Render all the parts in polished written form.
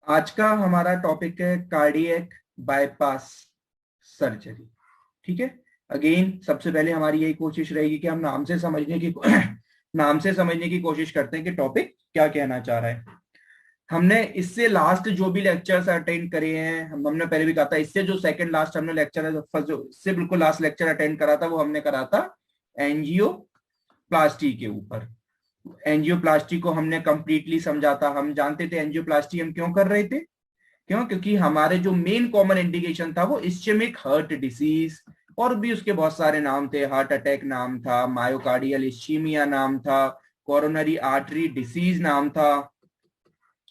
आज का हमारा टॉपिक है कार्डियक बाईपास सर्जरी। ठीक है। अगेन सबसे पहले हमारी यही कोशिश रहेगी कि हम नाम से समझने की नाम से समझने की कोशिश करते हैं कि टॉपिक क्या कहना चाह रहा है। हमने इससे लास्ट जो भी लेक्चर्स अटेंड करे हैं, हमने पहले भी कहा था, इससे जो सेकंड लास्ट हमने लेक्चर है, फर्स्ट जो इससे बिल्कुल लास्ट लेक्चर अटेंड करा था वो हमने करा था एंजियोप्लास्टी के ऊपर। एंजियोप्लास्टी को हमने कंप्लीटली समझा था। हम जानते थे एंजियोप्लास्टी हम क्यों कर रहे थे। क्यों? क्योंकि हमारे जो मेन कॉमन इंडिकेशन था वो इस्चेमिक हार्ट डिसीज, और भी उसके बहुत सारे नाम थे। हार्ट अटैक नाम था, मायोकार्डियल इस्चीमिया नाम था, कोरोनरी आर्टरी डिसीज नाम था,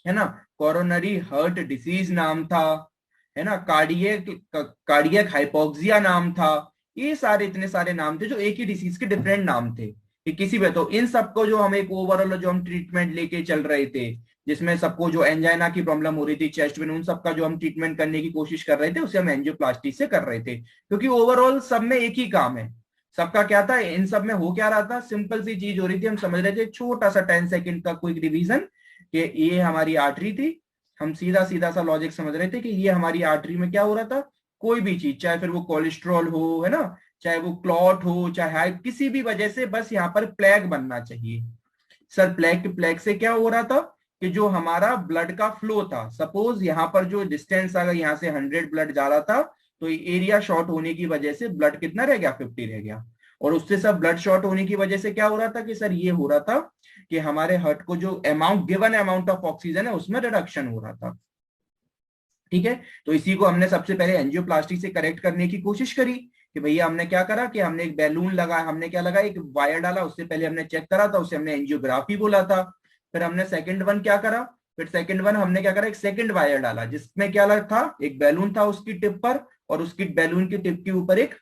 है ना, कोरोनरी हार्ट डिसीज नाम था, है ना, कार्डियक कार्डियक हाइपोक्सिया नाम था। ये सारे इतने सारे नाम थे जो एक ही डिसीज के डिफरेंट नाम थे कि किसी भी। तो इन सबको जो हम एक ओवरऑल जो हम ट्रीटमेंट लेके चल रहे थे, जिसमें सबको जो एंजाइना की प्रॉब्लम हो रही थी, चेस्ट में, उन सबका जो हम ट्रीटमेंट करने की कोशिश कर रहे थे उसे हम एंजियोप्लास्टी से कर रहे थे। क्योंकि ओवरऑल सब में एक ही काम है। सबका क्या था, इन सब में हो क्या रहा था, सिंपल सी चीज हो रही थी। हम समझ रहे थे छोटा सा 10 सेकंड का क्विक रिवीजन कि ये हमारी आर्टरी थी। हम सीधा सीधा सा लॉजिक समझ रहे थे कि ये हमारी आर्टरी में क्या हो रहा था, कोई भी चीज, चाहे फिर वो कोलेस्ट्रॉल हो, है ना, चाहे वो क्लॉट हो, चाहे किसी भी वजह से बस यहाँ पर प्लेग बनना चाहिए। सर प्लेग प्लेग से क्या हो रहा था कि जो हमारा ब्लड का फ्लो था, सपोज यहाँ पर जो डिस्टेंस अगर यहाँ से 100 ब्लड जा रहा था, तो एरिया शॉर्ट होने की वजह से ब्लड कितना रह गया, 50 रह गया। और उससे सब ब्लड शॉर्ट होने की वजह से क्या हो रहा था कि सर ये हो रहा था कि हमारे हार्ट को जो amount, given amount of oxygen है उसमें रिडक्शन हो रहा था। ठीक है। तो इसी को हमने सबसे पहले एंजियोप्लास्टी से करेक्ट करने की कोशिश करी कि भैया हमने क्या करा कि हमने एक बैलून लगा, हमने क्या लगा, एक वायर डाला, उससे पहले हमने चेक करा था, उसे हमने एंजियोग्राफी बोला था। फिर हमने सेकंड वन क्या करा, फिर सेकंड वन हमने क्या करा, एक सेकंड वायर डाला जिसमें क्या लगा था, एक बैलून था उसकी टिप पर, और उसकी बैलून की टिप के ऊपर एक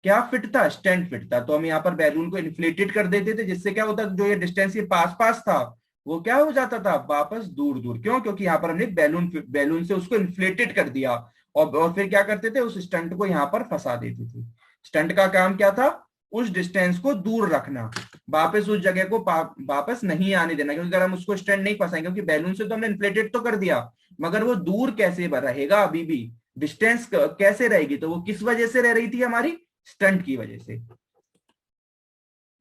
क्या फिट था, स्टेंट फिट था। तो हम यहाँ पर बैलून को इन्फ्लेटेड कर देते थे, जिससे क्या होता, जो ये डिस्टेंस के पास पास था वो क्या हो जाता था, वापस दूर दूर। क्यों? क्योंकि यहाँ पर हमने बैलून बैलून से उसको इन्फ्लेटेड कर दिया। और फिर क्या करते थे, उस स्टंट को यहाँ पर फंसा देते थे। स्टंट का काम क्या था, उस डिस्टेंस को दूर रखना, वापस उस जगह को वापस नहीं आने देना। क्योंकि अगर हम उसको स्टंट नहीं फंसाएंगे, क्योंकि बैलून से तो हमने इन्फ्लेटेड तो कर दिया, मगर वो दूर कैसे रहेगा, अभी भी डिस्टेंस कैसे रहेगी, तो वो किस वजह से रह रही थी, हमारी स्टंट की वजह से।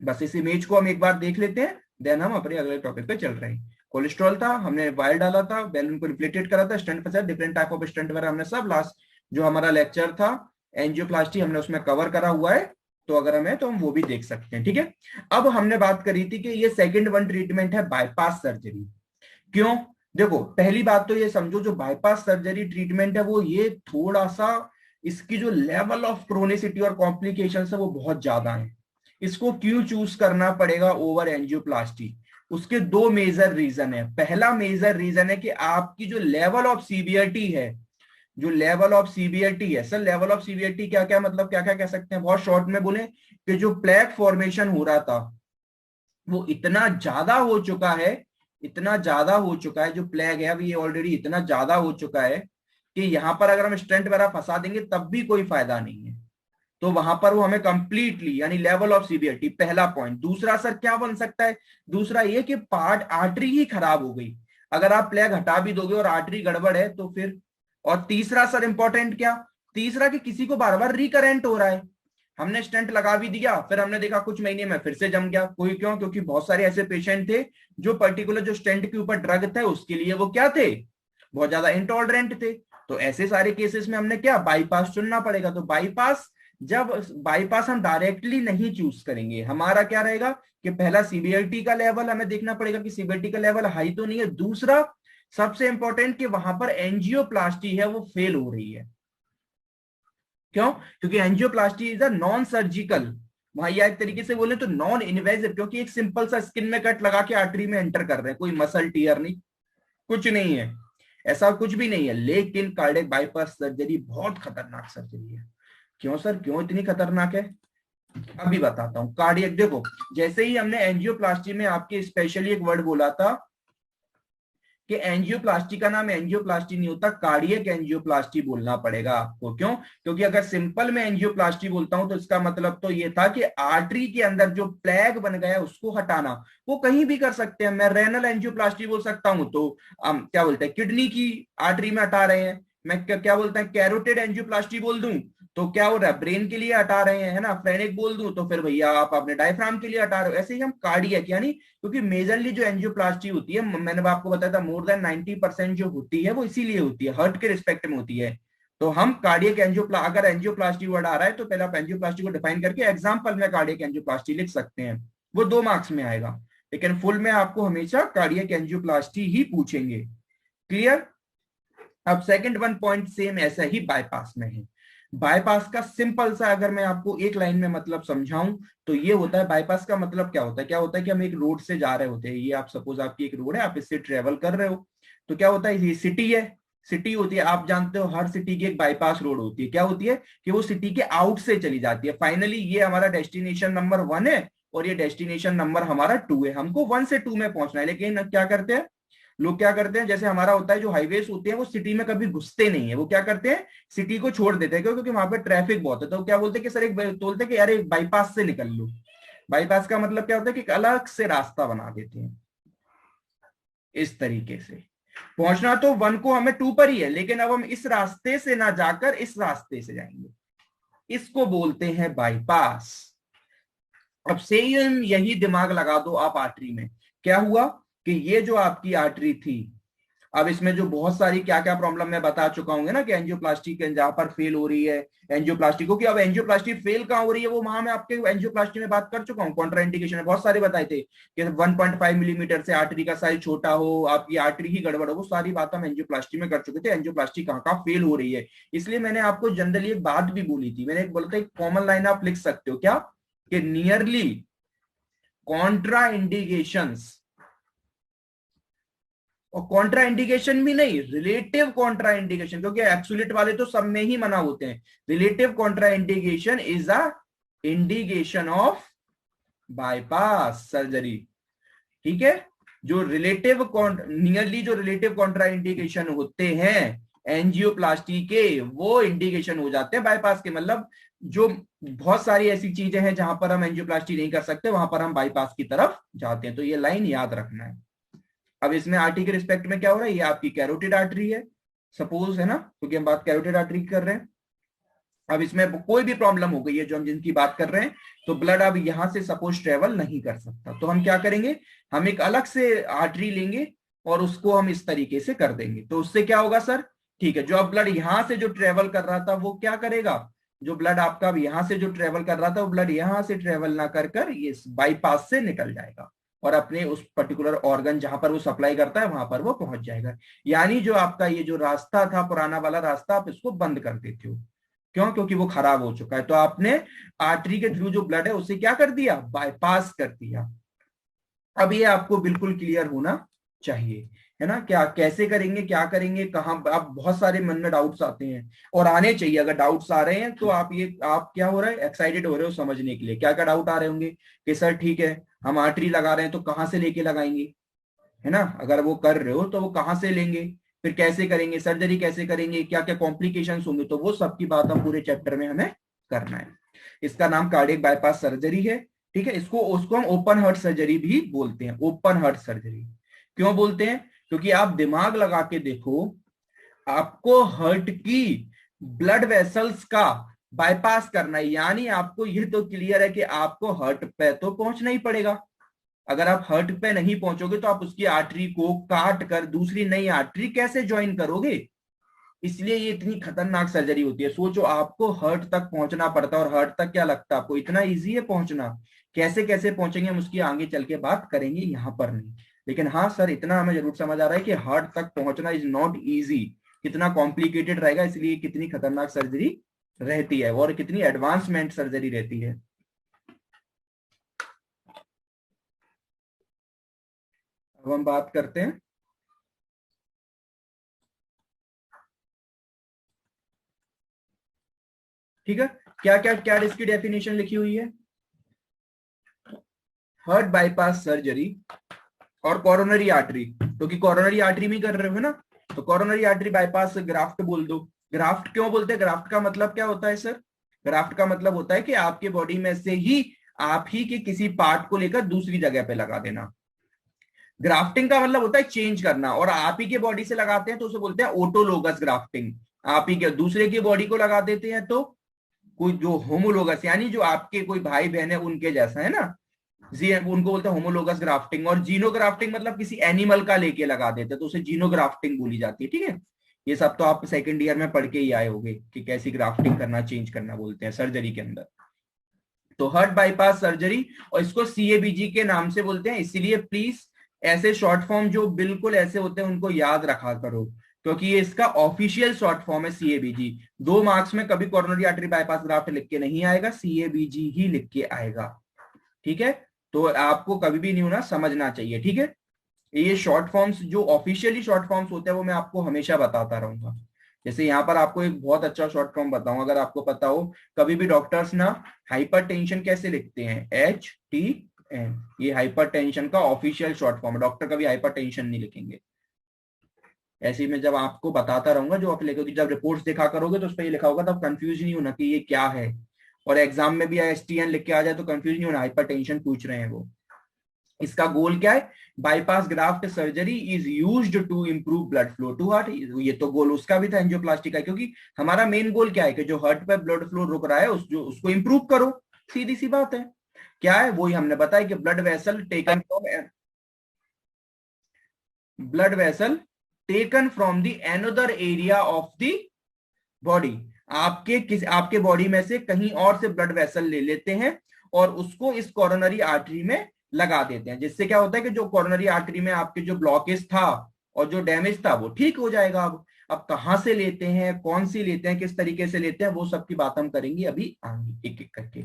बस इस इमेज को हम एक बार देख लेते हैं, देन हम अपने अगले टॉपिक पे चल रहे हैं। कोलेस्ट्रॉल था, हमने वायर डाला था, बैलून को रिफ्लेक्टेड करा था, स्टंट फंसा, डिफरेंट टाइप ऑफ स्टंट वगैरह हमने सब लास्ट जो हमारा लेक्चर था एंजियोप्लास्टी हमने उसमें कवर करा हुआ है। तो अगर हमें तो हम वो भी देख सकते हैं। ठीक है। अब हमने बात करी थी कि ये सेकंड वन ट्रीटमेंट है बाईपास सर्जरी। क्यों? देखो पहली बात तो ये समझो, जो बाईपास सर्जरी ट्रीटमेंट है वो ये थोड़ा सा, इसकी जो लेवल ऑफ क्रोनिसिटी और कॉम्प्लिकेशन है वो बहुत ज्यादा है। इसको क्यों चूज करना पड़ेगा ओवर एंजियोप्लास्टी? उसके दो मेजर रीजन है। पहला मेजर रीजन है कि आपकी जो लेवल ऑफ सीवियरिटी है, जो लेवल ऑफ सीवियरिटी है, सर लेवल ऑफ सीवियरिटी क्या क्या मतलब, क्या क्या कह सकते हैं, बहुत शॉर्ट में बोले कि जो प्लेक फॉर्मेशन हो रहा था वो इतना ज्यादा हो चुका है, इतना ज्यादा हो चुका है, जो प्लेग है अभी ये ऑलरेडी इतना ज्यादा हो चुका है कि यहां पर अगर हम स्टेंट वगैरह फंसा देंगे तब भी कोई फायदा नहीं है। तो वहां पर वो हमें कंप्लीटली, यानी लेवल ऑफ सीवियरिटी, पहला पॉइंट। दूसरा सर क्या बन सकता है, दूसरा ये कि पार्ट आर्टरी ही खराब हो गई। अगर आप प्लेग हटा भी दोगे और आर्टरी गड़बड़ है तो फिर। और तीसरा सर इंपॉर्टेंट क्या, तीसरा कि किसी को बार बार रिकरेंट हो रहा है। हमने स्टेंट लगा भी दिया, फिर हमने देखा कुछ महीने में फिर से जम गया। कोई क्यों? क्योंकि बहुत सारे ऐसे पेशेंट थे जो पर्टिकुलर जो स्टेंट के ऊपर ड्रग था उसके लिए वो क्या थे, बहुत ज्यादा इंटॉलरेंट थे। तो ऐसे सारे केसेस में हमने क्या, बाईपास चुनना पड़ेगा। तो बाईपास, जब बाईपास हम डायरेक्टली नहीं चूज करेंगे, हमारा क्या रहेगा कि पहला सीवियरिटी का लेवल हमें देखना पड़ेगा कि सीवियरिटी का लेवल हाई तो नहीं है। दूसरा सबसे इंपॉर्टेंट कि वहां पर एंजियोप्लास्टी है वो फेल हो रही है। क्यों? क्योंकि angioplasty is a non surgical, वहां या एक तरीके से बोले तो नॉन इन्वेजिव, क्योंकि एक सिंपल सा स्किन में कट लगा के आर्टरी में एंटर कर रहे हैं, कोई मसल टीयर नहीं, कुछ नहीं है, ऐसा कुछ भी नहीं है। लेकिन कार्डियक बाईपास सर्जरी बहुत खतरनाक सर्जरी है। क्यों सर, क्यों इतनी खतरनाक है, अभी बताता हूं। कार्डियक, देखो जैसे ही हमने एंजियोप्लास्टी में आपके स्पेशली एक वर्ड बोला था कि एंजियोप्लास्टी का नाम एंजियोप्लास्टी नहीं होता, कार्डियक एंजियोप्लास्टी बोलना पड़ेगा आपको। क्यों? क्योंकि अगर सिंपल में एंजियोप्लास्टी बोलता हूं तो इसका मतलब तो ये था कि आर्टरी के अंदर जो प्लेग बन गया उसको हटाना। वो कहीं भी कर सकते हैं, मैं रेनल एंजियोप्लास्टी बोल सकता हूं तो क्या बोलते हैं, किडनी की आर्टरी में हटा रहे हैं। मैं क्या बोलते हैं, कैरोटिड एंजियोप्लास्टी बोल दूं तो क्या हो रहा है, ब्रेन के लिए हटा रहे हैं, है ना। फ्रेनिक बोल दूं तो फिर भैया आप अपने डायफ्राम के लिए हटा रहे हो। ऐसे ही हम कार्डियक, यानी क्योंकि मेजरली जो एंजियोप्लास्टी होती है, मैंने आपको बताया था मोर देन 90% जो होती है वो इसीलिए होती है, हार्ट के रिस्पेक्ट में होती है। तो हम कार्डियक अगर एंजियोप्लास्टी वर्ड आ रहा है तो पहले आप एंजियोप्लास्टी को डिफाइन करके एग्जाम्पल में कार्डियक एंजियोप्लास्टी लिख सकते हैं, वो 2 मार्क्स में आएगा। लेकिन फुल में आपको हमेशा कार्डियक एंजियोप्लास्टी ही पूछेंगे। क्लियर? अब सेकंड वन पॉइंट सेम ऐसा ही बाईपास में है। बाईपास का सिंपल सा अगर मैं आपको एक लाइन में मतलब समझाऊं तो ये होता है, बाईपास का मतलब क्या होता है, क्या होता है कि हम एक रोड से जा रहे होते हैं, ये आप सपोज आपकी एक रोड है, आप इससे ट्रेवल कर रहे हो, तो क्या होता है, ये सिटी है, सिटी होती है, आप जानते हो हर सिटी की एक बाईपास रोड होती है। क्या होती है कि वो सिटी के आउट से चली जाती है। फाइनली ये हमारा डेस्टिनेशन नंबर 1 है और ये डेस्टिनेशन नंबर हमारा 2 है, हमको 1 से 2 में पहुंचना है। लेकिन क्या करते हैं लोग, क्या करते हैं, जैसे हमारा होता है जो हाईवेज होते हैं वो सिटी में कभी घुसते नहीं है, वो क्या करते हैं सिटी को छोड़ देते हैं। क्यों? क्योंकि वहां पे ट्रैफिक बहुत है। तो क्या बोलते हैं कि सर एक बोलते हैं कि यार एक बाईपास से निकल लो। बाईपास का मतलब क्या होता है कि एक अलग से रास्ता बना देते हैं। इस तरीके से पहुंचना तो 1 को हमें 2 पर ही है, लेकिन अब हम इस रास्ते से ना जाकर इस रास्ते से जाएंगे, इसको बोलते हैं बाईपास। अब सेम यही दिमाग लगा दो आप आर्टरी में। क्या हुआ कि ये जो आपकी आर्टरी थी, अब इसमें जो बहुत सारी क्या क्या प्रॉब्लम मैं बता चुका हूँ ना कि एंजियोप्लास्टी के जहां पर फेल हो रही है एंजियोप्लास्टी को, कि अब एंजियोप्लास्टी फेल कहां हो रही है वो वहां मैं आपके एंजियोप्लास्टी में बात कर चुका हूँ। कॉन्ट्राइंडिकेशन में बहुत सारे बताए थे कि 1.5 मिलीमीटर से आर्टरी का साइज छोटा हो, आपकी आर्टरी ही गड़बड़ हो, वो सारी बात हम एंजियोप्लास्टी में कर चुके थे, एंजियोप्लास्टी कहाँ कहाँ फेल हो रही है। इसलिए मैंने आपको जनरली एक बात भी बोली थी, मैंने एक बोला था एक कॉमन लाइन आप लिख सकते हो क्या, कि नियरली कॉन्ट्रा इंडिकेशंस, और कॉन्ट्रा इंडिकेशन भी नहीं, रिलेटिव कॉन्ट्रा इंडिकेशन, क्योंकि एक्सुलेट वाले तो सब में ही मना होते हैं। Relative Contra indication is a indication of bypass surgery. ठीक है, जो रिलेटिव नियरली जो रिलेटिव कॉन्ट्रा इंडिकेशन होते हैं एंजियोप्लास्टी के, वो इंडिकेशन हो जाते हैं बाईपास के। मतलब जो बहुत सारी ऐसी चीजें हैं जहां पर हम एंजियोप्लास्टी नहीं कर सकते, वहां पर हम बाईपास की तरफ जाते हैं। तो ये लाइन याद रखना है। अब इसमें आर्टरी के रिस्पेक्ट में क्या हो रहा है, ये आपकी कैरोटिड आर्टरी है सपोज, है ना, क्योंकि हम बात कैरोटिड आर्टरी की कर रहे हैं। अब इसमें कोई भी प्रॉब्लम हो गई है जो हम जिनकी बात कर रहे हैं, तो ब्लड अब यहां से सपोज ट्रेवल नहीं कर सकता, तो हम क्या करेंगे, हम एक अलग से आर्टरी लेंगे और उसको हम इस तरीके से कर देंगे। तो उससे क्या होगा सर, ठीक है, जो अब ब्लड यहां से जो ट्रेवल कर रहा था वो क्या करेगा, जो ब्लड आपका अब यहां से जो ट्रेवल कर रहा था वो ब्लड यहां से ट्रेवल ना कर कर ये बाईपास से निकल जाएगा और अपने उस पर्टिकुलर ऑर्गन जहां पर वो सप्लाई करता है वहां पर वो पहुंच जाएगा। यानी जो आपका ये जो रास्ता था पुराना वाला रास्ता, आप इसको बंद कर देते हो। क्यों? क्योंकि वो खराब हो चुका है, तो आपने आर्टरी के थ्रू जो ब्लड है उसे क्या कर दिया, बाईपास कर दिया। अब ये आपको बिल्कुल क्लियर होना चाहिए, है ना, क्या कैसे करेंगे, क्या करेंगे, कहाँ, आप बहुत सारे मन में डाउट्स आते हैं और आने चाहिए। अगर डाउट्स आ रहे हैं तो आप क्या हो रहा है, एक्साइटेड हो रहे हो समझने के लिए, क्या क्या डाउट आ रहे होंगे कि सर ठीक है हम आर्टरी लगा रहे हैं तो कहाँ से लेके लगाएंगे, है ना, अगर वो कर रहे हो तो वो कहाँ से लेंगे, फिर कैसे करेंगे, सर्जरी कैसे करेंगे, क्या क्या कॉम्प्लिकेशंस होंगे, तो वो सबकी बात हम पूरे चैप्टर में हमें करना है। इसका नाम कार्डियक बाईपास सर्जरी है। ठीक है, इसको उसको हम ओपन हार्ट सर्जरी भी बोलते हैं। ओपन हार्ट सर्जरी क्यों बोलते हैं, क्योंकि आप दिमाग लगा के देखो, आपको हार्ट की ब्लड वेसल्स का बाईपास करना है, यानी आपको ये तो क्लियर है कि आपको हार्ट पे तो पहुंचना ही पड़ेगा। अगर आप हार्ट पे नहीं पहुंचोगे तो आप उसकी आर्टरी को काट कर दूसरी नई आर्टरी कैसे ज्वाइन करोगे। इसलिए ये इतनी खतरनाक सर्जरी होती है। सोचो आपको हार्ट तक पहुंचना पड़ता है, और हार्ट तक क्या लगता है आपको इतना इजी है पहुंचना, कैसे कैसे पहुंचेंगे हम उसकी आगे चल के बात करेंगे, यहाँ पर नहीं। लेकिन हाँ सर इतना हमें जरूर समझ आ रहा है कि हार्ट तक पहुंचना इज नॉट इजी, कितना कॉम्प्लिकेटेड रहेगा, इसलिए कितनी खतरनाक सर्जरी रहती है और कितनी एडवांसमेंट सर्जरी रहती है। अब हम बात करते हैं, ठीक है, क्या क्या क्या इसकी डेफिनेशन लिखी हुई है, हार्ट बाईपास सर्जरी और कोरोनरी आर्टरी क्योंकि कोरोनरी आर्टरी में कर रहे हो ना, तो कोरोनरी आर्टरी बाईपास ग्राफ्ट बोल दो। ग्राफ्ट क्यों बोलते हैं? ग्राफ्ट का मतलब क्या होता है सर? ग्राफ्ट का मतलब होता है कि आपके बॉडी में से ही आप ही के किसी पार्ट को लेकर दूसरी जगह पे लगा देना। ग्राफ्टिंग का मतलब होता है चेंज करना, और आप ही के बॉडी से लगाते हैं तो उसे बोलते हैं ऑटोलोगस ग्राफ्टिंग। आप ही के दूसरे की बॉडी को लगा देते हैं तो कोई जो होमोलोगस, यानी जो आपके कोई भाई बहन है उनके जैसा है ना, जी उनको बोलते हैं होमोलोगस ग्राफ्टिंग। और जीनो ग्राफ्टिंग मतलब किसी एनिमल का लेके लगा देते हैं तो उसे जीनो ग्राफ्टिंग बोली जाती है। ठीक है, ये सब तो आप सेकंड ईयर में पढ़ के ही आए होंगे कि कैसी ग्राफ्टिंग करना, चेंज करना बोलते हैं सर्जरी के अंदर। तो हार्ट बाईपास सर्जरी, और इसको सीएबीजी के नाम से बोलते हैं, इसीलिए प्लीज ऐसे शॉर्ट फॉर्म जो बिल्कुल ऐसे होते हैं उनको याद रखा करो, क्योंकि ये इसका ऑफिशियल शॉर्ट फॉर्म है सीएबीजी। 2 मार्क्स में कभी कोरोनरी आर्टरी बाईपास ग्राफ्ट लिख के नहीं आएगा, सीएबीजी ही लिख के आएगा। ठीक है, तो आपको कभी भी नहीं होना, समझना चाहिए। ठीक है, ये शॉर्ट फॉर्म्स जो ऑफिशियली शॉर्ट फॉर्म्स होते हैं वो मैं आपको हमेशा बताता रहूंगा। जैसे यहाँ पर आपको एक बहुत अच्छा शॉर्ट फॉर्म बताऊं, अगर आपको पता हो, कभी भी डॉक्टर्स ना हाइपरटेंशन कैसे लिखते हैं? HTN, ये हाइपरटेंशन का ऑफिशियल शॉर्ट फॉर्म है। डॉक्टर कभी हाइपरटेंशन नहीं लिखेंगे। ऐसे ही मैं जब आपको बताता रहूंगा, जो आप लिखोगे, जब रिपोर्ट्स देखा करोगे तो उस पर ये लिखा होगा, तब कंफ्यूज नहीं होना कि ये क्या है। और एग्जाम में भी STN लिख के आ जाए तो कंफ्यूज नहीं होना, हाइपरटेंशन पूछ रहे हैं वो। इसका गोल क्या है? Bypass graft surgery is used to improve blood flow to heart. ये तो गोल उसका भी था एंजियोप्लास्टी का, क्योंकि हमारा मेन गोल क्या है कि जो हार्ट पे ब्लड फ्लो रुक रहा है उसको इंप्रूव करो। सीधी सी बात है। क्या है? वही हमने बताया कि blood vessel taken from the another area of the body. आपके बॉडी में से कहीं और से ब्लड वेसल ले लेते हैं और उसको इस कोरोनरी आर्टरी में लगा देते हैं, जिससे क्या होता है कि जो कोरोनरी आर्टरी में आपके जो ब्लॉकेज था और जो डैमेज था वो ठीक हो जाएगा। अब कहां से लेते हैं, कौन सी लेते हैं, किस तरीके से लेते हैं, वो सब की बात हम करेंगे अभी आगे एक एक करके।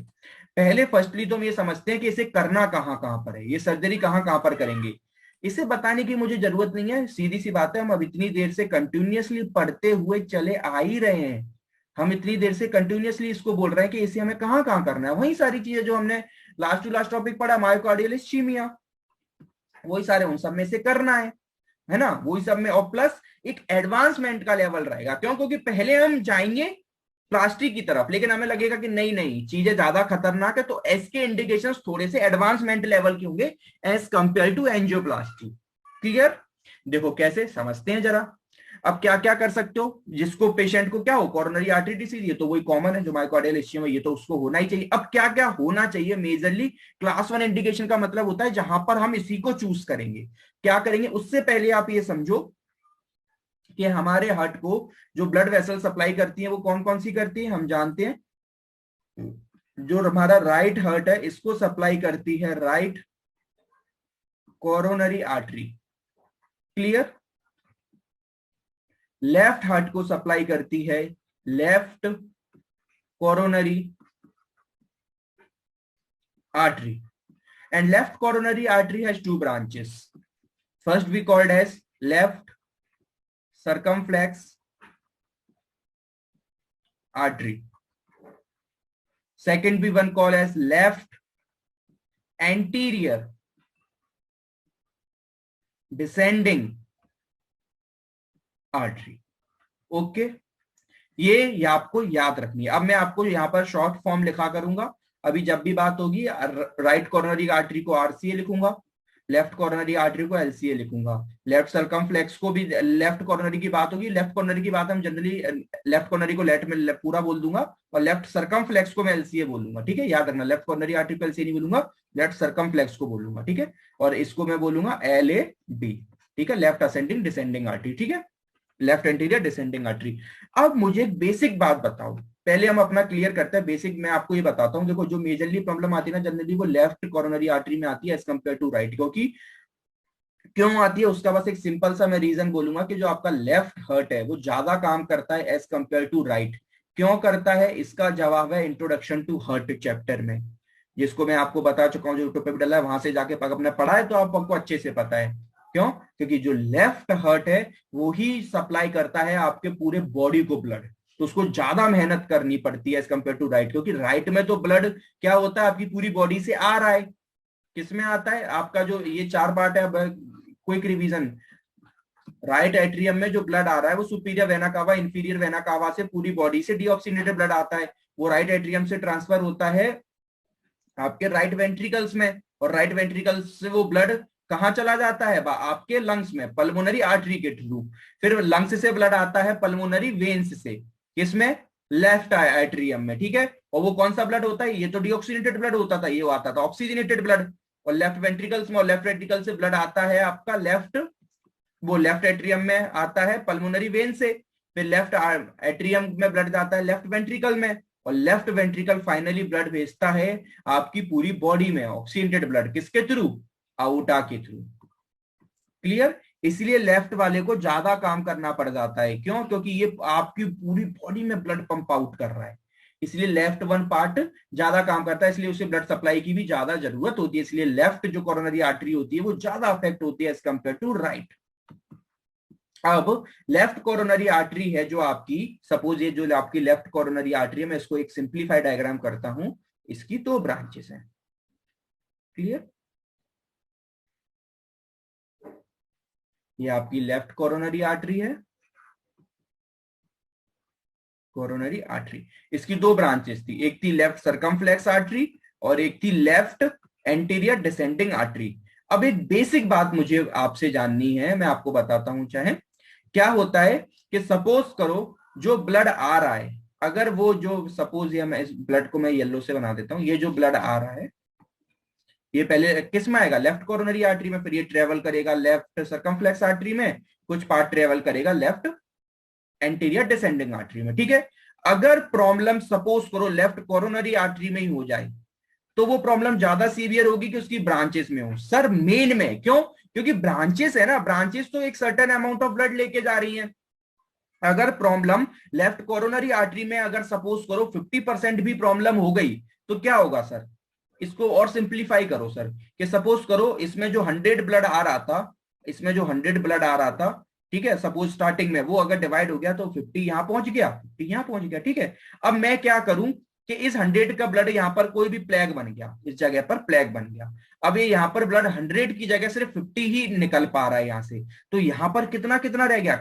पहले फर्स्टली तो हम ये समझते हैं कि इसे करना कहां कहां पर है, ये सर्जरी कहां कहां पर करेंगे। इसे बताने की मुझे जरूरत नहीं है, सीधी सी बात है। हम अब इतनी देर से कंटिन्यूअसली पढ़ते हुए चले आ ही रहे हैं। हम इतनी देर से कंटिन्यूअसली इसको बोल रहे हैं कि इसे हमें कहां कहां करना है। वही सारी चीजें जो हमने लास्ट टू लास्ट टॉपिक पढ़ा, मायोकार्डियल इस्चीमिया, वही सारे उन सब में से करना है ना, वही सब में। और प्लस एक एडवांसमेंट का लेवल रहेगा। क्यों? क्योंकि पहले हम जाएंगे प्लास्टिक की तरफ, लेकिन हमें लगेगा कि नहीं नहीं चीजें ज्यादा खतरनाक है, तो इसके इंडिकेशंस थोड़े से एडवांसमेंट लेवल के होंगे as compare to angioplasty. Clear? देखो कैसे समझते हैं जरा। अब क्या क्या कर सकते हो जिसको पेशेंट को क्या हो, कोरोनरी आर्टरी डिसीज, ये तो वही कॉमन है जो मायोकार्डियल इश्यूम है, ये तो उसको होना ही चाहिए। अब क्या क्या होना चाहिए? मेजरली क्लास 1 इंडिकेशन का मतलब होता है जहां पर हम इसी को चूज करेंगे। क्या करेंगे उससे पहले आप ये समझो कि हमारे हार्ट को जो ब्लड वेसल सप्लाई करती है वो कौन कौन सी करती है, हम जानते हैं। जो हमारा राइट हार्ट है इसको सप्लाई करती है right coronary artery. Clear? Left heart को सप्लाई करती है left coronary artery. And left coronary artery has 2 branches. First we called as left circumflex artery. Second we one call as left anterior descending artery. Okay, ये आपको याद रखनी है। अब मैं आपको यहां पर शॉर्ट फॉर्म लिखा करूंगा। अभी जब भी बात होगी राइट कॉर्नरी आर्टरी को RCA लिखूंगा, लेफ्ट कॉर्नरी आर्टरी को LCA लिखूंगा। लेफ्ट सर्कमफ्लेक्स को भी, लेफ्ट कॉर्नरी की बात होगी, लेफ्ट कॉर्नरी की बात हम जनरली लेफ्ट कॉर्नरी को लेफ्ट में पूरा बोल दूंगा, और लेफ्ट सर्कमफ्लेक्स को मैं LCA बोलूंगा। ठीक है, याद रखना, लेफ्ट कॉर्नरी आर्टरी को LCA नहीं बोलूंगा, लेफ्ट सर्कमफ्लेक्स को बोलूंगा। ठीक है, और इसको मैं बोलूंगा LAD। ठीक है, लेफ्ट असेंडिंग डिसेंडिंग आर्टरी। ठीक है, लेफ्ट एंटीरियर डिसेंडिंग आर्टरी। अब मुझे एक बेसिक बात बताओ, पहले हम अपना क्लियर करते हैं बेसिक। मैं आपको ये बताता हूं, देखो जो मेजरली प्रॉब्लम आती है ना जनरली, वो लेफ्ट कोरोनरी आर्टरी में आती है एज कंपेयर टू राइट। क्योंकि क्यों आती है उसका बस एक सिंपल सा मैं रीजन बोलूंगा कि जो आपका लेफ्ट हार्ट है वो ज्यादा काम करता है एज कंपेयर टू राइट। क्यों करता है? इसका जवाब है इंट्रोडक्शन टू हार्ट चैप्टर में, जिसको मैं आपको बता चुका हूँ, जो यूट्यूब पे भी डला है, वहां से जाके अपने पढ़ा है तो आपको अच्छे से पता है। क्यों? क्योंकि जो लेफ्ट हार्ट है वो ही सप्लाई करता है आपके पूरे बॉडी को ब्लड, तो उसको ज्यादा मेहनत करनी पड़ती है एज कंपेयर टू राइट। क्योंकि राइट में तो ब्लड क्या होता है, आपकी पूरी बॉडी से आ रहा है। किसमें आता है? आपका जो ये 4 पार्ट है, क्विक रिवीजन, राइट एट्रियम में जो ब्लड आ रहा है वो superior vena cava inferior vena cava से पूरी बॉडी से डीऑक्सीनेटेड ब्लड आता है, वो राइट एट्रियम से ट्रांसफर होता है आपके राइट वेंट्रिकल्स में, और राइट वेंट्रिकल्स से वो ब्लड कहां चला जाता है, आपके लंग्स में पल्मोनरी आर्टरी के थ्रू। फिर लंग्स से ब्लड आता है पल्मोनरी वेन्स से, किसमें, लेफ्ट एट्रियम में, ठीक है। और वो कौन सा ब्लड होता है, ये तो डीऑक्सीनेटेड ब्लड होता था, ये आता था ऑक्सीजनेटेड ब्लड। और लेफ्ट वेंट्रिकल्स में, और लेफ्ट वेंट्रिकल से ब्लड आता है आपका लेफ्ट, वो लेफ्ट एट्रियम में आता है पल्मोनरी वेन से। फिर लेफ्ट एट्रियम में ब्लड जाता है लेफ्ट वेंट्रिकल में, और लेफ्ट वेंट्रिकल फाइनली ब्लड भेजता है आपकी पूरी बॉडी में ऑक्सीजनेटेड ब्लड, किसके थ्रू, आउटा के थ्रू। क्लियर। इसलिए लेफ्ट वाले को ज्यादा काम करना पड़ जाता है, क्यों, क्योंकि ये आपकी पूरी बॉडी में ब्लड पंप आउट कर रहा है, इसलिए लेफ्ट वन पार्ट ज्यादा काम करता है, इसलिए उसे ब्लड सप्लाई की भी ज्यादा जरूरत होती है, इसलिए लेफ्ट जो कोरोनरी आर्टरी होती है वो ज्यादा अफेक्ट होती है एज कंपेयर टू राइट। अब लेफ्ट कोरोनरी आर्टरी है जो आपकी, सपोज ये जो आपकी लेफ्ट कोरोनरी आर्टरी है, मैं इसको एक सिंप्लीफाइड डायग्राम करता हूं, इसकी 2 ब्रांचेस हैं। क्लियर। ये आपकी लेफ्ट कोरोनरी आर्टरी है, कोरोनरी आर्टरी, इसकी 2 ब्रांचेस थी, एक थी लेफ्ट सर्कमफ्लेक्स आर्टरी और एक थी लेफ्ट एंटीरियर डिसेंडिंग आर्टरी। अब एक बेसिक बात मुझे आपसे जाननी है, मैं आपको बताता हूं चाहे। क्या होता है कि सपोज करो जो ब्लड आ रहा है, अगर वो जो सपोज ये मैं इस ब्लड को मैं येलो से बना देता हूं, ये जो ब्लड आ रहा है ये पहले किस में आएगा, लेफ्ट कोरोनरी आर्टरी में, फिर ये ट्रेवल करेगा लेफ्ट सर्कमफ्लेक्स आर्टरी में, कुछ पार्ट ट्रेवल करेगा लेफ्ट एंटीरियर डिसेंडिंग आर्टरी में, ठीक है। अगर प्रॉब्लम सपोज करो लेफ्ट कोरोनरी आर्टरी में ही हो जाए तो वो प्रॉब्लम ज्यादा सीवियर होगी कि उसकी ब्रांचेस में हो। सर मेन में क्यों, क्योंकि ब्रांचेस है ना, ब्रांचेस तो एक सर्टेन अमाउंट ऑफ ब्लड लेके जा रही हैं। अगर प्रॉब्लम लेफ्ट कोरोनरी आर्टरी में अगर सपोज करो 50% भी प्रॉब्लम हो गई तो क्या होगा सर, इसको और सिंप्लीफाई करो सर, कि सपोज करो इसमें जो 100 ब्लड आ रहा था, इसमें जो 100 ब्लड आ रहा था, ठीक है, सपोज स्टार्टिंग में वो अगर डिवाइड हो गया तो 50 यहां पहुंच गया, 50 यहां पहुंच गया, ठीक है। अब मैं क्या करूं कि इस 100 का ब्लड यहां पर कोई भी प्लेग बन गया, इस जगह पर प्लेग बन गया, अब ये यहां पर ब्लड 100 की जगह सिर्फ 50 ही निकल पा रहा है यहां से, तो यहां पर कितना कितना रह गया,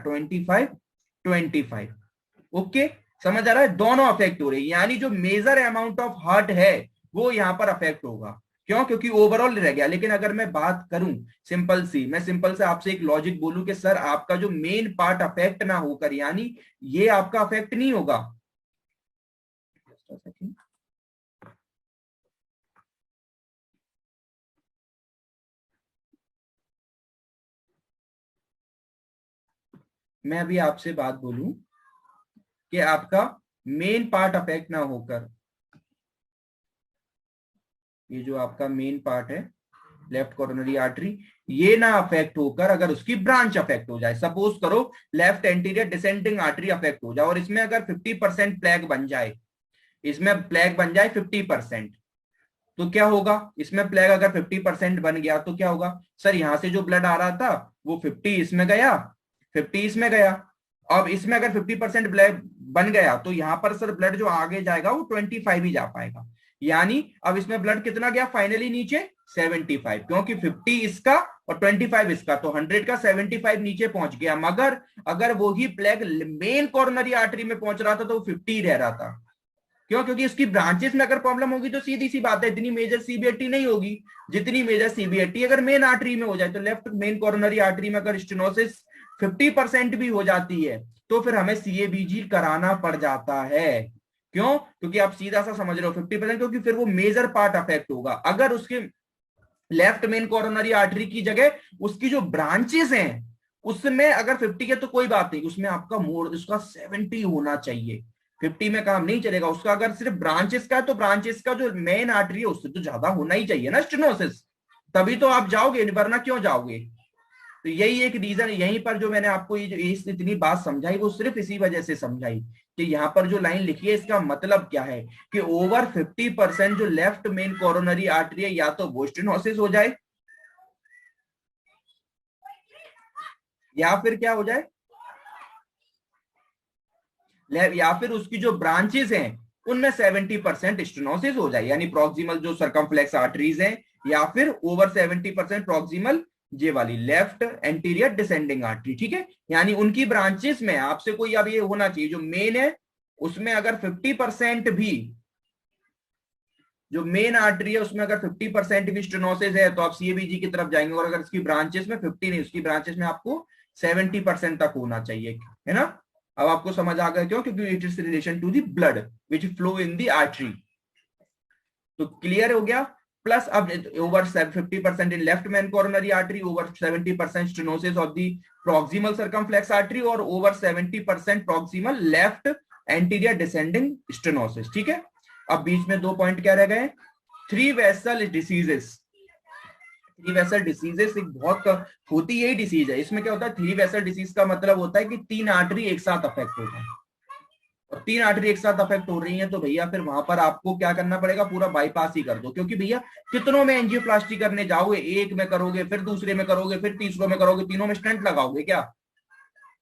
25। ओके, समझ आ रहा है, दोनों अफेक्ट हो रहे हैं, यानी जो मेजर अमाउंट ऑफ हार्ट है वो यहां पर अफेक्ट होगा, क्यों, क्योंकि ओवरऑल रह गया। लेकिन अगर मैं बात करूं सिंपल सी, मैं सिंपल से आपसे एक लॉजिक बोलूं कि सर आपका जो मेन पार्ट अफेक्ट ना होकर, यानी ये आपका अफेक्ट नहीं होगा, मैं अभी आपसे बात बोलूं कि आपका मेन पार्ट अफेक्ट ना होकर, ये जो आपका मेन पार्ट है लेफ्ट कोरोनरी आर्टरी, ये ना अफेक्ट होकर अगर उसकी ब्रांच अफेक्ट हो जाए, सपोज करो left anterior descending artery affect हो जाए और इसमें अगर 50% प्लेग बन जाए, इसमें प्लेग बन जाए 50%, तो क्या होगा, इसमें प्लेग अगर 50% बन गया तो क्या होगा सर, यहां से जो ब्लड आ रहा था वो 50 इसमें गया, 50 इसमें गया, अब इसमें अगर 50% ब्लड बन गया तो यहां पर सर ब्लड जो आगे जाएगा वो 25 ही जा पाएगा, यानी अब इसमें ब्लड कितना गया फाइनली नीचे 75, क्योंकि 50 इसका और 25 इसका, तो 100 का 75 नीचे पहुंच गया। मगर अगर वो ही प्लेग मेन कॉर्नरी आर्टरी में पहुंच रहा था तो 50 ही रह रहा था, क्यों, क्योंकि इसकी ब्रांचेस में अगर प्रॉब्लम होगी तो सीधी सी बात है इतनी मेजर सीबीएटी नहीं होगी जितनी मेजर सीबीएटी अगर मेन आर्टरी में हो जाए। तो लेफ्ट मेन कॉर्नरी आर्टरी में अगर स्टेनोसिस 50% भी हो जाती है तो फिर हमें सीएबीजी कराना पड़ जाता है, क्यों, क्योंकि आप सीधा सा समझ रहे हो 50%, क्योंकि फिर वो मेजर पार्ट अफेक्ट होगा। अगर उसके लेफ्ट मेन कॉर्नरी आर्टरी की जगह उसकी जो ब्रांचेस हैं उसमें अगर 50 है तो कोई बात नहीं, उसमें आपका मोड उसका 70 होना चाहिए, 50 में काम नहीं चलेगा उसका। अगर सिर्फ ब्रांचेस का है तो ब्रांचेस का जो मेन आर्टरी है उससे तो ज्यादा होना ही चाहिए ना स्टेनोसिस, तभी तो आप जाओगे, वरना क्यों जाओगे। तो यही एक रीजन, यहीं पर जो मैंने आपको ये जो इतनी बात समझाई वो सिर्फ इसी वजह से समझाई कि यहाँ पर जो लाइन लिखी है इसका मतलब क्या है कि ओवर 50% जो लेफ्ट मेन कोरोनरी आर्टरी है या तो वो स्टेनोसिस हो जाए या फिर क्या हो जाए, या फिर उसकी जो ब्रांचेस हैं उनमें 70% स्टेनोसिस हो जाए, यानी प्रॉक्सिमल जो सर्कमफ्लेक्स आर्टरीज हैं या फिर ओवर 70% प्रॉक्सिमल ये वाली लेफ्ट एंटीरियर डिसेंडिंग आर्टरी, ठीक है। यानी उनकी ब्रांचेस में आपसे कोई अब ये होना चाहिए, जो मेन है उसमें अगर 50% भी, जो मेन आर्टरी है उसमें अगर 50% भी स्टेनोसिस है तो आप सीएबीजी की तरफ जाएंगे, और अगर इसकी ब्रांचेस में 50 नहीं, उसकी ब्रांचेस में आपको 70% तक होना चाहिए, है ना। अब आपको समझ आ गया क्यों, क्योंकि it is relation to the blood which flow in the artery. तो क्लियर हो गया। प्लस अब over 50% in left main coronary artery, over 70% stenosis of the proximal circumflex artery, और over 70% proximal left anterior descending stenosis, ठीक है। अब बीच में 2 point क्या रह गए, three vessel diseases. Three vessel diseases एक बहुत होती यही डिसीज है। इसमें क्या होता है, थ्री वेसल डिसीज का मतलब होता है कि 3 आर्टरी एक साथ अफेक्ट हो जाए, और 3 आर्टरी एक साथ अफेक्ट हो रही है तो भैया फिर वहां पर आपको क्या करना पड़ेगा, पूरा बाईपास ही कर दो। क्योंकि भैया कितनों में एंजियोप्लास्टी करने जाओगे, एक में करोगे, फिर दूसरे में करोगे, फिर तीसरों में करोगे, तीनों में स्टेंट लगाओगे क्या।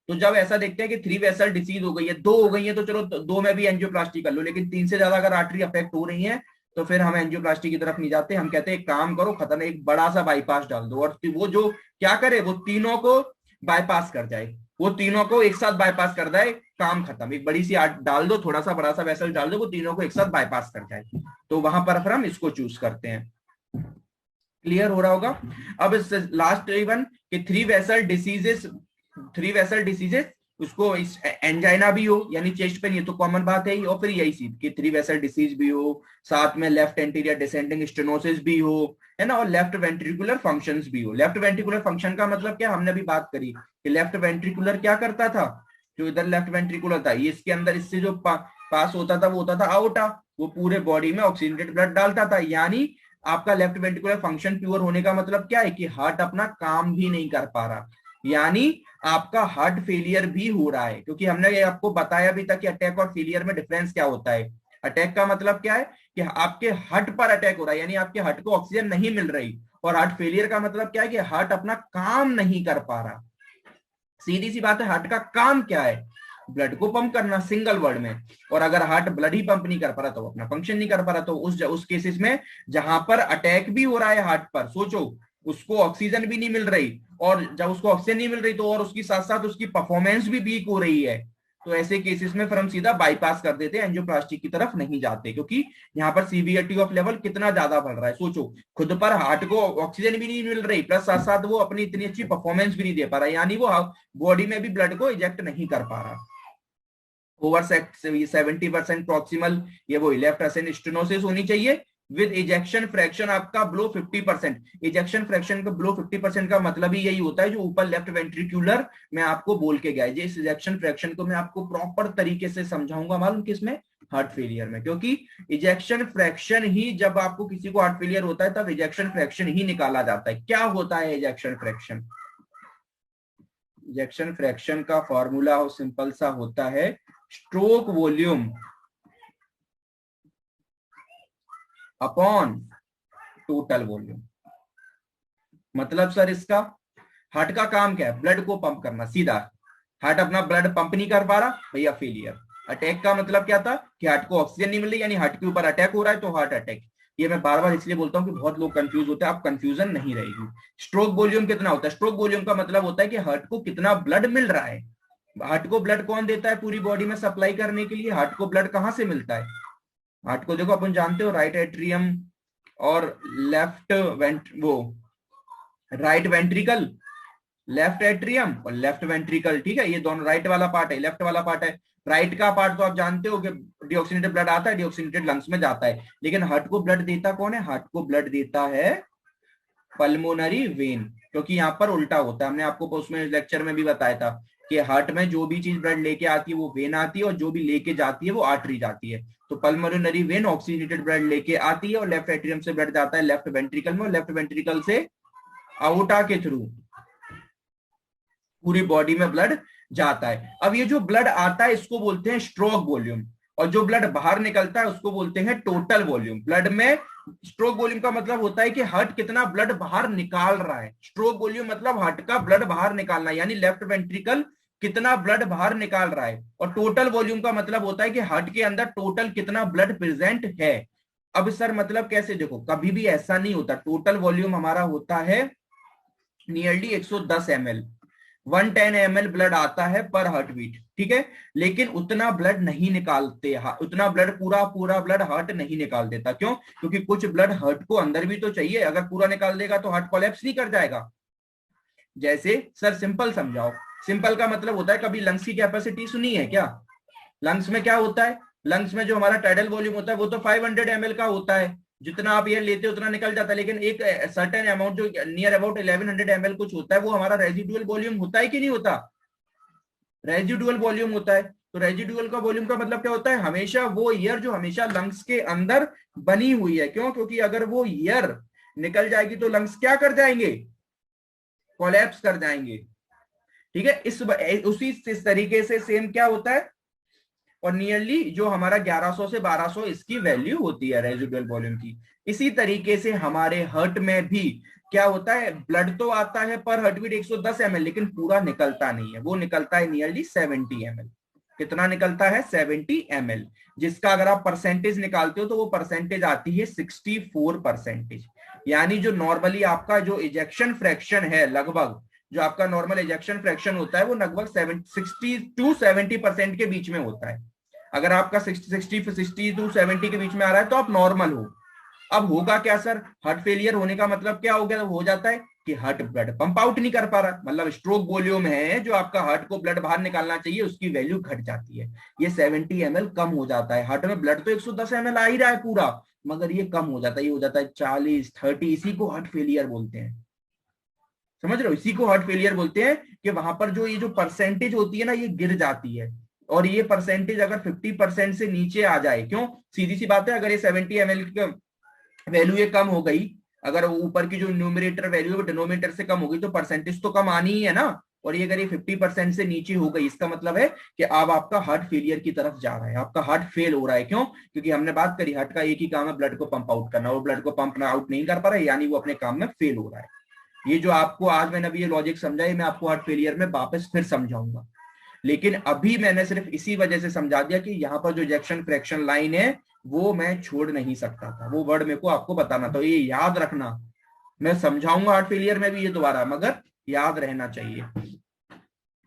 तो जब ऐसा देखते हैं कि थ्री वेसल डिसीज हो गई है, 2 हो गई है, तो चलो 2 में भी एंजियोप्लास्टी कर लो, लेकिन 3 से ज्यादा अगर आर्टरी अफेक्ट हो रही है तो फिर हम एंजियोप्लास्टी की तरफ नहीं जाते। हम कहते हैं एक काम करो, खतरनाक एक बड़ा सा बाईपास डाल दो, और वो जो क्या करे, वो तीनों को बाईपास कर जाए, वो तीनों को एक साथ बाईपास कर जाए, काम खत्म। एक बड़ी सी आर्ट डाल दो, थोड़ा सा बड़ा सा वेसल डाल दो, वो तीनों को एक साथ बाईपास कर जाए। तो वहां पर फिर हम इसको चूज करते हैं। क्लियर हो रहा होगा। अब इस लास्ट इवन कि थ्री वेसल डिसीजेस, उसको एंजाइना भी हो यानी चेस्ट पेन, ये तो कॉमन बात है ही, और फिर यही चीज कि थ्री वेसल डिसीज भी हो, साथ में लेफ्ट एंटीरियर डिसेंडिंग स्टेनोसिस भी हो, है ना, और लेफ्ट वेंट्रिकुलर फंक्शंस भी हो। लेफ्ट वेंट्रिकुलर फंक्शन का मतलब क्या, हमने अभी बात करी कि लेफ्ट वेंट्रिकुलर क्या करता था, जो इधर लेफ्ट वेंट्रिकुलर था ये इसके अंदर इससे जो पास होता था वो होता था आउटा, वो पूरे बॉडी में ऑक्सीजनेटेड ब्लड डालता था। यानी आपका लेफ्ट वेंट्रिकुलर फंक्शन प्योर होने का मतलब क्या है कि हार्ट अपना काम भी नहीं कर पा रहा, यानी आपका हार्ट फेलियर भी हो रहा है। क्योंकि हमने ये आपको बताया भी था कि अटैक और फेलियर में डिफरेंस क्या होता है। अटैक का मतलब क्या है कि आपके हार्ट पर अटैक हो रहा है, यानी आपके हार्ट को ऑक्सीजन नहीं मिल रही, और हार्ट फेलियर का मतलब क्या है कि हार्ट अपना काम नहीं कर पा रहा। सीधी सी बात है, हार्ट का काम क्या है, ब्लड को पंप करना, सिंगल वर्ड में। और अगर हार्ट ब्लड ही पंप नहीं कर पा रहा तो अपना फंक्शन नहीं कर पा रहा। तो उस केसेस में जहां पर अटैक भी हो रहा है हार्ट पर, सोचो उसको ऑक्सीजन भी नहीं मिल रही, और जब उसको ऑक्सीजन नहीं मिल रही तो और उसकी साथ साथ उसकी परफॉर्मेंस भी वीक हो रही है, तो ऐसे केसेस में फिर हम सीधा बाईपास कर देते हैं, एंजियोप्लास्टी की तरफ नहीं जाते। क्योंकि यहाँ पर सीवियरिटी ऑफ लेवल कितना ज्यादा बढ़ रहा है। सोचो खुद पर हार्ट को ऑक्सीजन भी नहीं मिल रही, प्लस साथ साथ वो अपनी इतनी अच्छी परफॉर्मेंस भी नहीं दे पा रहा, यानी वो बॉडी में भी ब्लड को इजेक्ट नहीं कर पा रहा। ओवर 70% प्रॉक्सिमल, ये वो लेफ्ट एसेंट स्टेनोसिस होनी चाहिए विद इजेक्शन फ्रैक्शन आपका बिलो 50%। इजेक्शन फ्रैक्शन का बिलो 50% का मतलब ही यही होता है जो ऊपर लेफ्ट वेंट्रिकुलर में आपको बोल के गया है। इस इजेक्शन फ्रैक्शन को मैं आपको प्रॉपर तरीके से समझाऊंगा, मालूम किसमें, हार्ट फेलियर में। क्योंकि इजेक्शन फ्रैक्शन ही, जब आपको किसी को हार्ट फेलियर होता है तब इजेक्शन फ्रैक्शन ही निकाला जाता है। क्या होता है इजेक्शन फ्रैक्शन, इजेक्शन फ्रैक्शन का फॉर्मूला सिंपल सा होता है, stroke volume upon total volume. मतलब सर इसका, हार्ट का काम क्या है, ब्लड को पंप करना, सीधा। हार्ट अपना ब्लड पंप नहीं कर पा रहा, भैया फेलियर। अटैक का मतलब क्या था कि हार्ट को ऑक्सीजन नहीं मिल रही, यानी हार्ट के ऊपर अटैक हो रहा है, तो हार्ट अटैक। ये मैं बार बार इसलिए बोलता हूं कि बहुत लोग कंफ्यूज होते हैं, आप कंफ्यूजन नहीं रहेगी। स्ट्रोक वॉल्यूम कितना होता है, स्ट्रोक वॉल्यूम का मतलब होता है कि हार्ट को कितना ब्लड मिल रहा है। हार्ट को ब्लड कौन देता है पूरी बॉडी में सप्लाई करने के लिए, हार्ट को ब्लड कहां से मिलता है। हार्ट को देखो अपन जानते हो राइट एट्रियम और लेफ्ट वो राइट वेंट्रिकल, लेफ्ट एट्रियम और लेफ्ट वेंट्रिकल, ठीक है, ये दोनों राइट वाला पार्ट है, लेफ्ट वाला पार्ट है। राइट का पार्ट तो आप जानते हो कि डिऑक्सीनेटेड ब्लड आता है, डिऑक्सीनेटेड लंग्स में जाता है, लेकिन हार्ट को ब्लड देता कौन है, हार्ट को ब्लड देता है पल्मोनरी वेन। क्योंकि यहाँ पर उल्टा होता है, हमने आपको उसमें लेक्चर में भी बताया था कि हार्ट में जो भी चीज ब्लड लेके आती है वो वेन आती है, और जो भी लेके जाती है वो आर्टरी जाती है। तो पल्मोनरी वेन ऑक्सीजनेटेड ब्लड लेके आती है, और लेफ्ट एट्रियम से ब्लड जाता है लेफ्ट वेंट्रिकल में, और लेफ्ट वेंट्रिकल से आउटा के थ्रू पूरी बॉडी में ब्लड जाता है। अब ये जो ब्लड आता है इसको बोलते हैं स्ट्रोक वॉल्यूम, और जो ब्लड बाहर निकलता है उसको बोलते हैं टोटल वॉल्यूम। ब्लड में स्ट्रोक वॉल्यूम का मतलब होता है कि हार्ट कितना ब्लड बाहर निकाल रहा है। स्ट्रोक वॉल्यूम मतलब हार्ट का ब्लड बाहर निकालना, यानी लेफ्ट वेंट्रिकल कितना ब्लड बाहर निकाल रहा है। और टोटल वॉल्यूम का मतलब होता है कि हार्ट के अंदर टोटल कितना ब्लड प्रेजेंट है। अब सर मतलब कैसे, देखो कभी भी ऐसा नहीं होता, टोटल वॉल्यूम हमारा होता है नियरली 110 ml, 110 ml ब्लड आता है पर हार्ट बीट, ठीक है। लेकिन उतना ब्लड नहीं निकालते, उतना ब्लड पूरा पूरा ब्लड हार्ट नहीं निकाल देता। क्यों? क्योंकि कुछ ब्लड हार्ट को अंदर भी तो चाहिए, अगर पूरा निकाल देगा तो हार्ट कोलैप्स नहीं कर जाएगा। जैसे सर सिंपल समझाओ, सिंपल का मतलब होता है, कभी लंग्स की कैपेसिटी सुनी है क्या? लंग्स में क्या होता है? लंग्स में जो हमारा टाइडल वॉल्यूम होता है वो तो 500 ml का होता है, जितना आप एयर लेते हो उतना निकल जाता है। लेकिन एक सर्टेन अमाउंट जो नियर अबाउट 1100 ml कुछ होता है, वो हमारा रेजिडुअल वॉल्यूम होता है कि नहीं होता? रेजिडुअल वॉल्यूम होता है। तो रेजिडुअल का वॉल्यूम का मतलब क्या होता है? हमेशा वो एयर जो हमेशा लंग्स के अंदर बनी हुई है। क्यों? क्योंकि अगर वो एयर निकल जाएगी तो लंग्स क्या कर जाएंगे? कोलैप्स कर जाएंगे, ठीक है। उसी इस तरीके से सेम क्या होता है, और नियरली जो हमारा 1100 से 1200 इसकी वैल्यू होती है रेजिडुअल वॉल्यूम की। इसी तरीके से हमारे हार्ट में भी क्या होता है, ब्लड तो आता है पर हार्ट बीट 110 ml, लेकिन पूरा निकलता नहीं है, वो निकलता है नियरली 70 ml। कितना निकलता है? 70 ml, जिसका अगर आप परसेंटेज निकालते हो तो वो परसेंटेज आती है 64%। यानी जो नॉर्मली आपका जो इजेक्शन फ्रैक्शन है, लगभग जो आपका नॉर्मल इजेक्शन फ्रैक्शन होता है वो लगभग 60 टू 70% के बीच में होता है। अगर आपका 60 टू 70 के बीच में आ रहा है तो आप नॉर्मल हो। अब होगा क्या सर? हार्ट फेलियर होने का मतलब क्या हो गया? हो जाता है कि हार्ट ब्लड पंप आउट नहीं कर पा रहा, मतलब स्ट्रोक वॉल्यूम है जो आपका हार्ट को ब्लड बाहर निकालना चाहिए उसकी वैल्यू घट जाती है, ये 70 ml कम हो जाता है। हार्ट में ब्लड तो 110 ml आ ही रहा है पूरा, मगर ये कम हो जाता है, ये हो जाता है 40 30, इसी को हार्ट फेलियर बोलते हैं। समझ रहे हो? इसी को हार्ट फेलियर बोलते हैं कि वहां पर जो ये जो परसेंटेज होती है ना, ये गिर जाती है। और ये परसेंटेज अगर 50% से नीचे आ जाए, क्यों? सीधी सी बात है, अगर ये 70 ml की वैल्यू ये कम हो गई, अगर ऊपर की जो न्यूमरेटर वैल्यू है डिनोमिनेटर से कम हो गई, तो परसेंटेज तो कम आनी ही है ना। और ये अगर ये 50% से नीचे हो गई, इसका मतलब है कि अब आपका हार्ट फेलियर की तरफ जा रहा है, आपका हार्ट फेल हो रहा है। क्यों? क्योंकि हमने बात करी हार्ट का एक ही काम है ब्लड को पंप आउट करना, वो ब्लड को पंप आउट नहीं कर पा रहा है, यानी वो अपने काम में फेल हो रहा है। ये जो आपको आज मैंने अभी ये लॉजिक समझा है, मैं आपको हार्ट फेलियर में वापस फिर समझाऊंगा। लेकिन अभी मैंने सिर्फ इसी वजह से समझा दिया कि यहाँ पर जो इजेक्शन फ्रैक्शन लाइन है वो मैं छोड़ नहीं सकता था, वो वर्ड मेरे को आपको बताना था, ये याद रखना। मैं समझाऊंगा हार्ट फेलियर में भी ये दोबारा, मगर याद रहना चाहिए।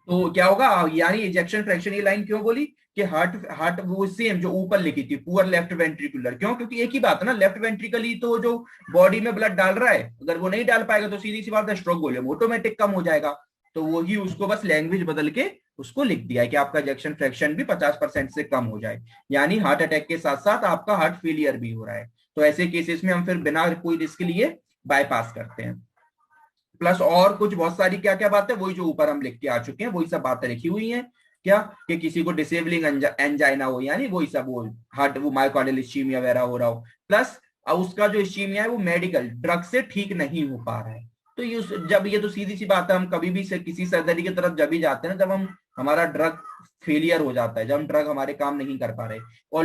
तो क्या होगा, यानी इजेक्शन फ्रैक्शन, ये लाइन क्यों बोली कि हार्ट हार्ट वो सेम जो ऊपर लिखी थी, पुअर लेफ्ट वेंट्रिकुलर। क्यों? क्योंकि एक ही बात है ना, लेफ्ट वेंट्रिकली तो जो बॉडी में ब्लड डाल रहा है, अगर वो नहीं डाल पाएगा तो सीधी सी बात है स्ट्रोक वॉल्यूम ऑटोमेटिक कम हो जाएगा। तो वही उसको बस लैंग्वेज बदल के उसको लिख दिया है कि आपका इजेक्शन फ्रैक्शन भी 50% से कम हो जाए, यानी हार्ट अटैक के साथ साथ आपका हार्ट फेलियर भी हो रहा है। तो ऐसे केसेस में हम फिर बिना कोई रिस्क लिए बाईपास करते हैं। प्लस और कुछ बहुत सारी क्या क्या बात है, वही जो ऊपर हम लिख के आ चुके हैं, वही सब बातें लिखी हुई हैं। क्या? कि किसी को डिसेबलिंग एंजाइना हो, यानी वही सब हो, हार्ट वो मायोकार्डियल इस्चीमिया वगैरह हो रहा हो, प्लस उसका जो इस्चीमिया है वो मेडिकल ड्रग से ठीक नहीं हो पा रहा है। तो ये जब ये तो सीधी सी बात है, हम कभी भी से किसी सर्जरी की तरफ जब भी जाते हैं ना, जब हम हमारा ड्रग फेलियर हो जाता है, जब हम ड्रग हमारे काम नहीं कर पा रहे, और